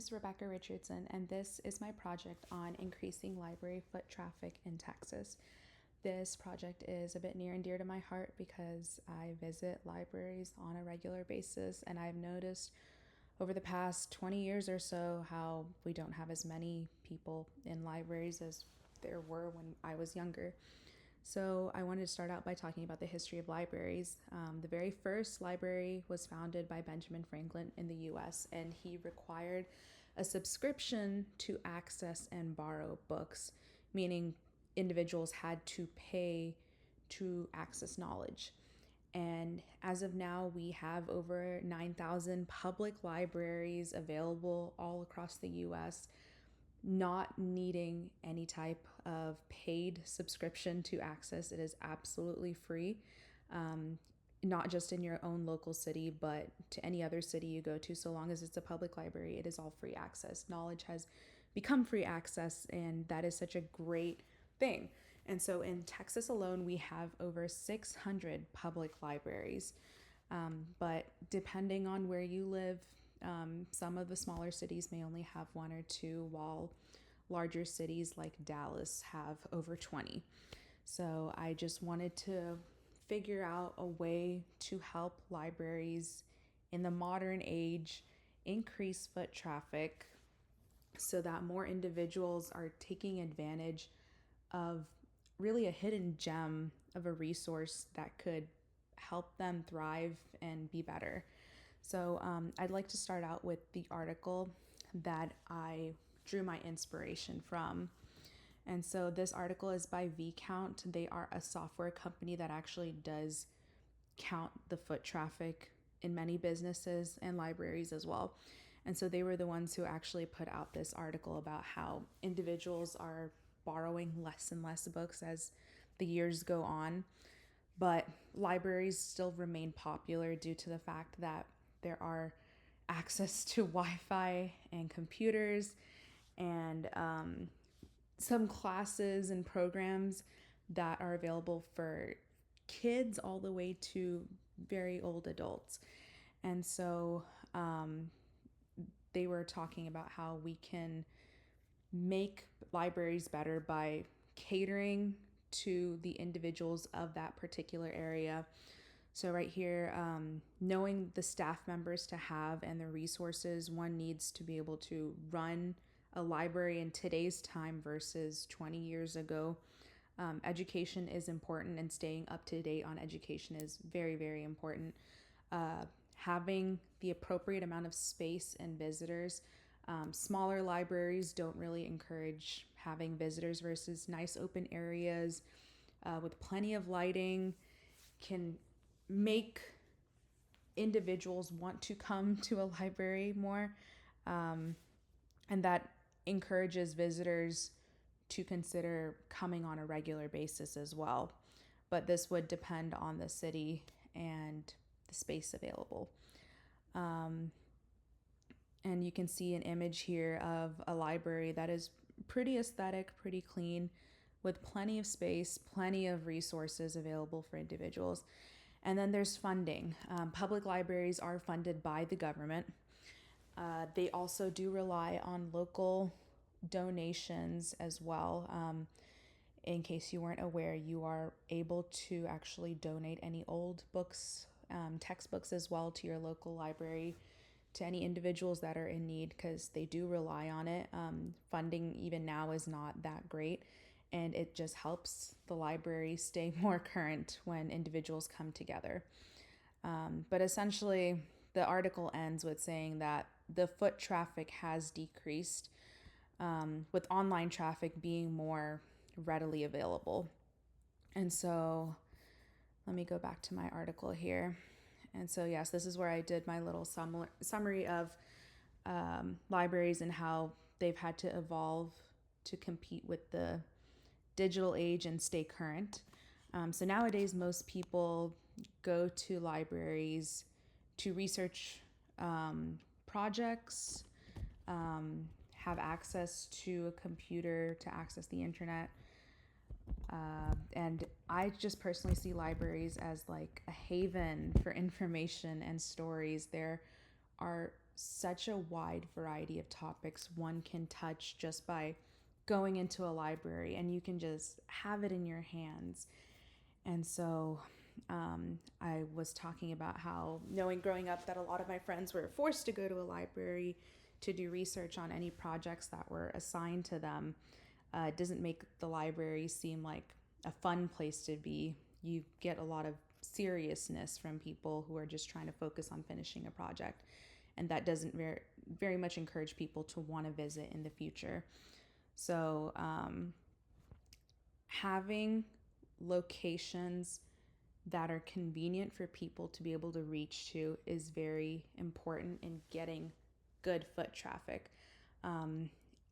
is Rebecca Richardson, and this is my project on increasing library foot traffic in Texas. This project is a bit near and dear to my heart because I visit libraries on a regular basis, and I've noticed over the past 20 years or so how we don't have as many people in libraries as there were when I was younger. So I wanted to start out by talking about the history of libraries. The very first library was founded by Benjamin Franklin in the US, and he required a subscription to access and borrow books, meaning individuals had to pay to access knowledge. And as of now, we have over 9,000 public libraries available all across the US, not needing any type of paid subscription to access. It is absolutely free, not just in your own local city, but to any other city you go to. So long as it's a public library, it is all free access. Knowledge has become free access, and that is such a great thing. And so in Texas alone, we have over 600 public libraries. But depending on where you live, some of the smaller cities may only have one or two, while larger cities like Dallas have over 20. So I just wanted to figure out a way to help libraries in the modern age increase foot traffic so that more individuals are taking advantage of really a hidden gem of a resource that could help them thrive and be better. So I'd like to start out with the article that I drew my inspiration from. And so this article is by VCount. They are a software company that actually does count the foot traffic in many businesses and libraries as well. And so they were the ones who actually put out this article about how individuals are borrowing less and less books as the years go on. But libraries still remain popular due to the fact that there are access to Wi-Fi and computers and some classes and programs that are available for kids all the way to very old adults. And so they were talking about how we can make libraries better by catering to the individuals of that particular area. So right here, knowing the staff members to have and the resources one needs to be able to run a library in today's time versus 20 years ago. Education is important, and staying up to date on education is very, very important. Having the appropriate amount of space and visitors. Smaller libraries don't really encourage having visitors versus nice open areas with plenty of lighting can make individuals want to come to a library more. And that encourages visitors to consider coming on a regular basis as well. But this would depend on the city and the space available. And you can see an image here of a library that is pretty aesthetic, pretty clean, with plenty of space, plenty of resources available for individuals. And then there's funding. Public libraries are funded by the government. They also do rely on local donations as well. In case you weren't aware, you are able to actually donate any old books, textbooks as well to your local library, to any individuals that are in need, because they do rely on it. Funding even now is not that great, and it just helps the library stay more current when individuals come together. But essentially, the article ends with saying that the foot traffic has decreased, with online traffic being more readily available. And so let me go back to my article here. And so, yes, this is where I did my little summary of libraries and how they've had to evolve to compete with the digital age and stay current. So nowadays, most people go to libraries to research projects, have access to a computer to access the internet. And I just personally see libraries as like a haven for information and stories. There are such a wide variety of topics one can touch just by going into a library, and you can just have it in your hands. And so I was talking about how, knowing growing up that a lot of my friends were forced to go to a library to do research on any projects that were assigned to them, doesn't make the library seem like a fun place to be. You get a lot of seriousness from people who are just trying to focus on finishing a project, and that doesn't very much encourage people to want to visit in the future. So having locations that are convenient for people to be able to reach to is very important in getting good foot traffic.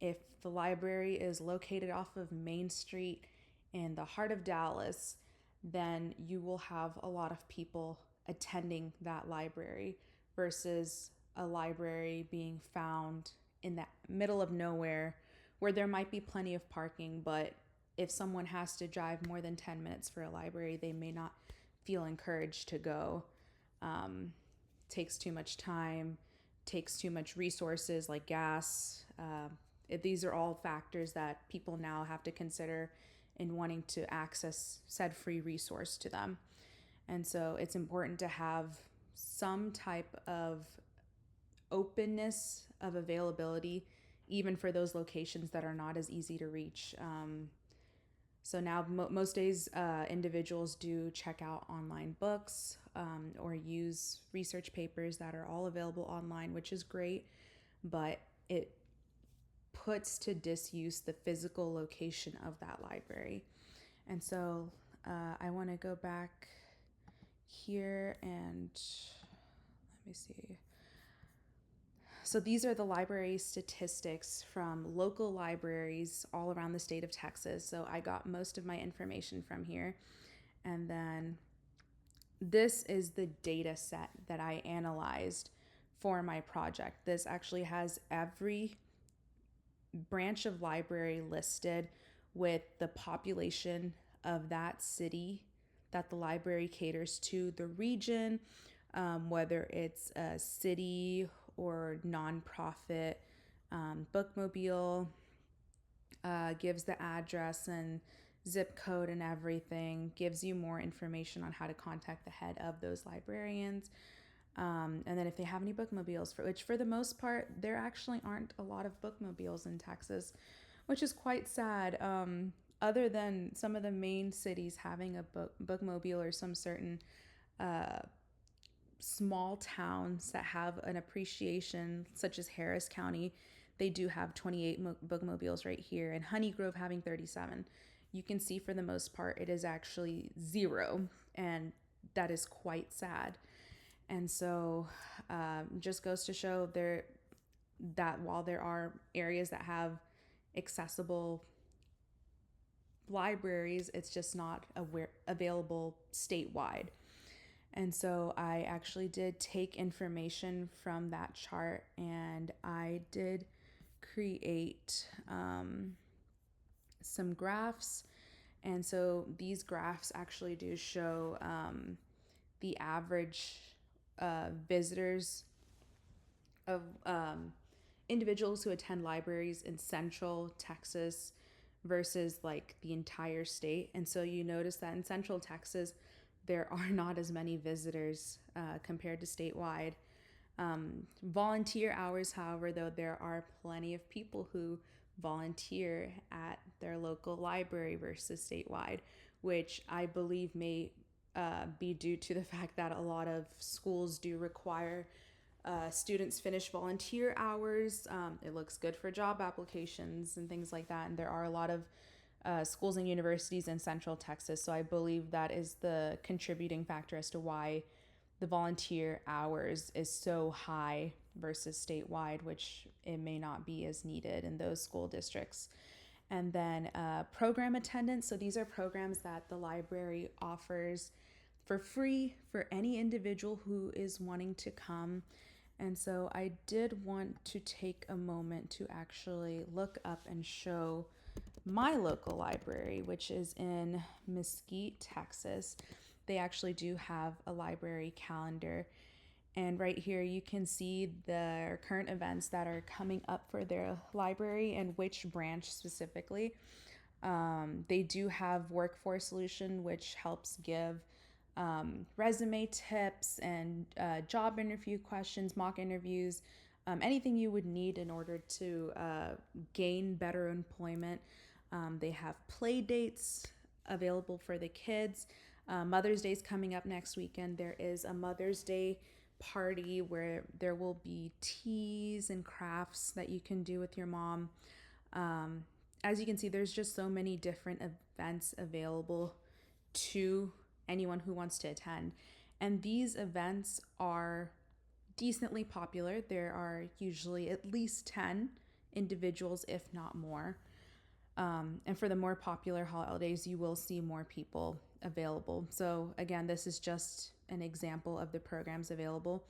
If the library is located off of Main Street in the heart of Dallas, then you will have a lot of people attending that library versus a library being found in the middle of nowhere where there might be plenty of parking, but if someone has to drive more than 10 minutes for a library, they may not feel encouraged to go. Takes too much time, takes too much resources like gas. These are all factors that people now have to consider in wanting to access said free resource to them. And so it's important to have some type of openness of availability, even for those locations that are not as easy to reach. So now most days individuals do check out online books or use research papers that are all available online, which is great, but it puts to disuse the physical location of that library. And so I want to go back here and let me see. So these are the library statistics from local libraries all around the state of Texas. So I got most of my information from here. And then this is the data set that I analyzed for my project. This actually has every branch of library listed with the population of that city that the library caters to, the region, whether it's a city or nonprofit. Bookmobile gives the address and zip code and everything, gives you more information on how to contact the head of those librarians. And then if they have any bookmobiles, which for the most part, there actually aren't a lot of bookmobiles in Texas, which is quite sad. Other than some of the main cities having a bookmobile or some certain small towns that have an appreciation, such as Harris County, they do have 28 bookmobiles right here, and Honey Grove having 37. You can see for the most part it is actually zero, and that is quite sad. And so just goes to show that while there are areas that have accessible libraries, it's just not available statewide. And so I actually did take information from that chart, and I did create some graphs. And so these graphs actually do show the average visitors of individuals who attend libraries in Central Texas versus like the entire state. And so you notice that in Central Texas, there are not as many visitors compared to statewide. Volunteer hours, however, though, there are plenty of people who volunteer at their local library versus statewide, which I believe may be due to the fact that a lot of schools do require students finish volunteer hours. It looks good for job applications and things like that. And there are a lot of schools and universities in Central Texas. So I believe that is the contributing factor as to why the volunteer hours is so high versus statewide, which it may not be as needed in those school districts. And then program attendance. So these are programs that the library offers for free for any individual who is wanting to come. And so I did want to take a moment to actually look up and show my local library, which is in Mesquite, Texas. They actually do have a library calendar. And right here, you can see the current events that are coming up for their library and which branch specifically. They do have Workforce Solution, which helps give resume tips and job interview questions, mock interviews, anything you would need in order to gain better employment. They have play dates available for the kids. Mother's Day is coming up next weekend. There is a Mother's Day party where there will be teas and crafts that you can do with your mom. As you can see, there's just so many different events available to anyone who wants to attend. And these events are decently popular. There are usually at least 10 individuals, if not more. And for the more popular holidays, you will see more people available. So, again, this is just an example of the programs available.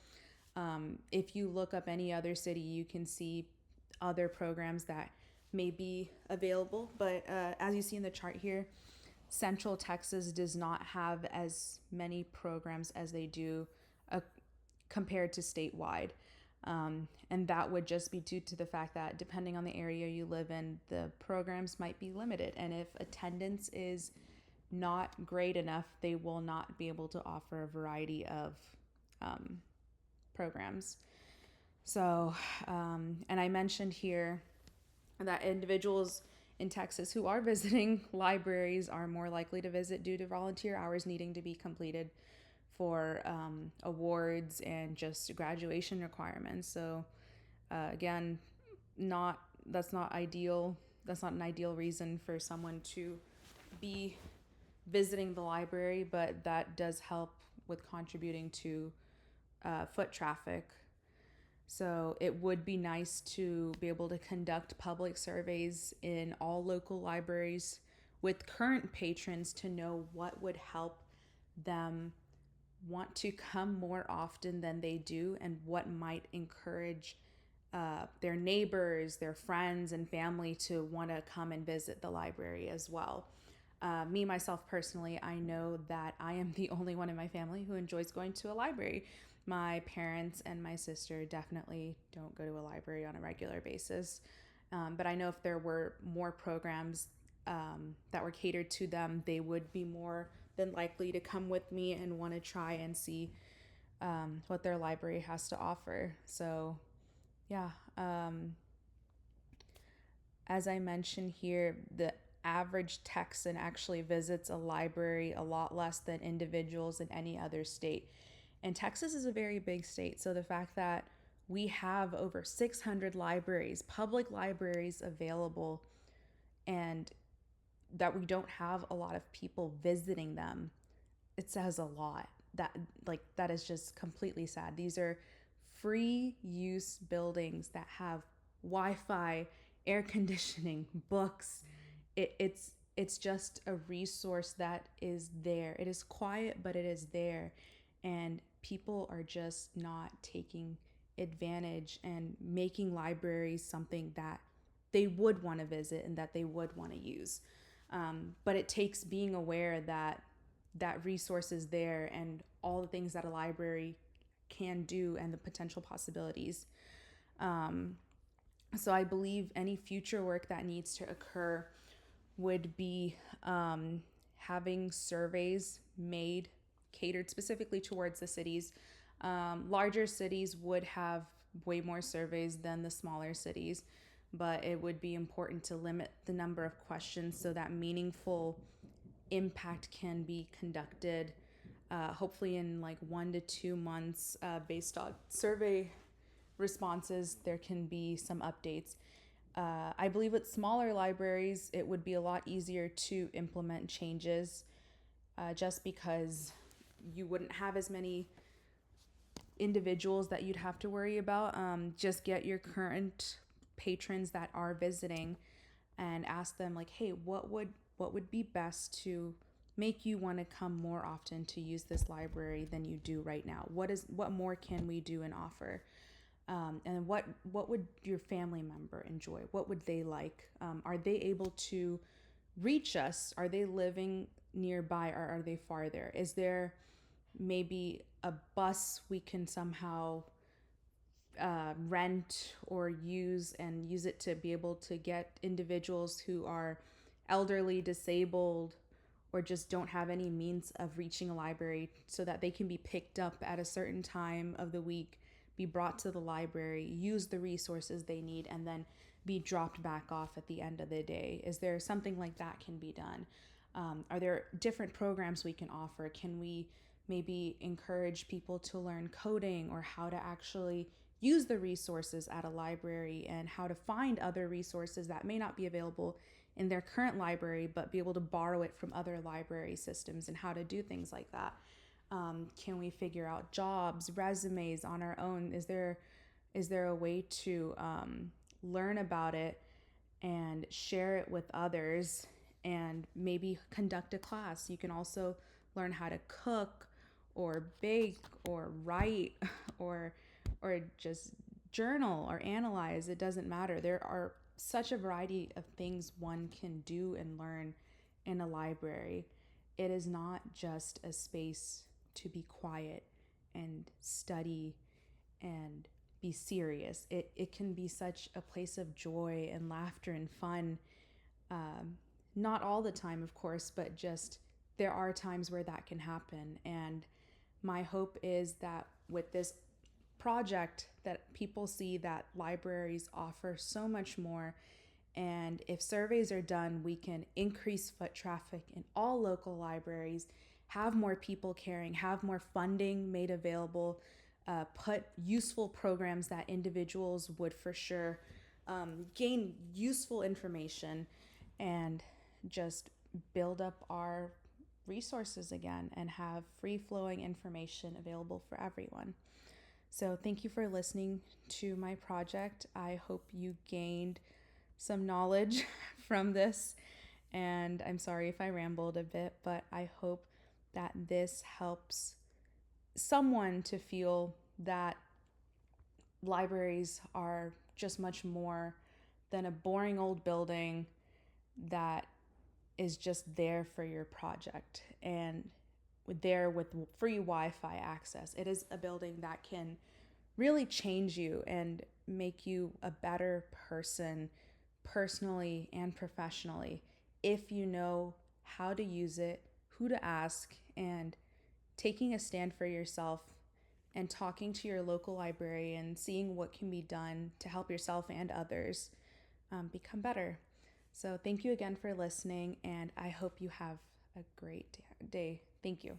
If you look up any other city, you can see other programs that may be available. But as you see in the chart here, Central Texas does not have as many programs as they do compared to statewide. And that would just be due to the fact that depending on the area you live in, the programs might be limited. And if attendance is not great enough, they will not be able to offer a variety of programs. So, and I mentioned here that individuals in Texas who are visiting libraries are more likely to visit due to volunteer hours needing to be completed for awards and just graduation requirements. So again, that's not ideal. That's not an ideal reason for someone to be visiting the library, but that does help with contributing to foot traffic. So it would be nice to be able to conduct public surveys in all local libraries with current patrons to know what would help them want to come more often than they do and what might encourage their neighbors, their friends, and family to want to come and visit the library as well. Me, myself, personally, I know that I am the only one in my family who enjoys going to a library. My parents and my sister definitely don't go to a library on a regular basis. But I know if there were more programs that were catered to them, they would be more than likely to come with me and want to try and see what their library has to offer. So, yeah. As I mentioned here, the average Texan actually visits a library a lot less than individuals in any other state. And Texas is a very big state, so the fact that we have over 600 libraries, public libraries available, and that we don't have a lot of people visiting them, it says a lot. That is just completely sad. These are free use buildings that have Wi-Fi, air conditioning, books. It's just a resource that is there. It is quiet, but it is there, and people are just not taking advantage and making libraries something that they would want to visit and that they would want to use. But it takes being aware that that resource is there and all the things that a library can do and the potential possibilities. So I believe any future work that needs to occur would be having surveys made catered specifically towards the cities. Larger cities would have way more surveys than the smaller cities, but it would be important to limit the number of questions so that meaningful impact can be conducted, hopefully in like 1 to 2 months, based on survey responses. There can be some updates. I believe with smaller libraries, it would be a lot easier to implement changes, just because you wouldn't have as many individuals that you'd have to worry about. Just get your current patrons that are visiting and ask them like, hey, what would be best to make you want to come more often to use this library than you do right now? What more can we do and offer? And what would your family member enjoy? What would they like? Are they able to reach us? Are they living nearby or are they farther? Is there maybe a bus we can somehow rent or use and use it to be able to get individuals who are elderly, disabled, or just don't have any means of reaching a library so that they can be picked up at a certain time of the week, be brought to the library, use the resources they need, and then be dropped back off at the end of the day. Is there something like that can be done? Are there different programs we can offer? Can we maybe encourage people to learn coding or how to actually use the resources at a library and how to find other resources that may not be available in their current library but be able to borrow it from other library systems, and how to do things like that? Can we figure out jobs, resumes on our own? Is there a way to learn about it and share it with others and maybe conduct a class? You can also learn how to cook or bake or write or just journal or analyze. It doesn't matter. There are such a variety of things one can do and learn in a library. It is not just a space to be quiet and study and be serious. It can be such a place of joy and laughter and fun. Um, Not all the time, of course, but just there are times where that can happen. And my hope is that with this project that people see that libraries offer so much more, and if surveys are done, we can increase foot traffic in all local libraries, have more people caring, have more funding made available, put useful programs that individuals would for sure gain useful information, and just build up our resources again and have free flowing information available for everyone. So, thank you for listening to my project. I hope you gained some knowledge from this. And I'm sorry if I rambled a bit, but I hope that this helps someone to feel that libraries are just much more than a boring old building that is just there for your project and there with free Wi-Fi access. It is a building that can really change you and make you a better person personally and professionally if you know how to use it, who to ask, and taking a stand for yourself and talking to your local librarian, seeing what can be done to help yourself and others become better. So, thank you again for listening, and I hope you have a great day. Thank you.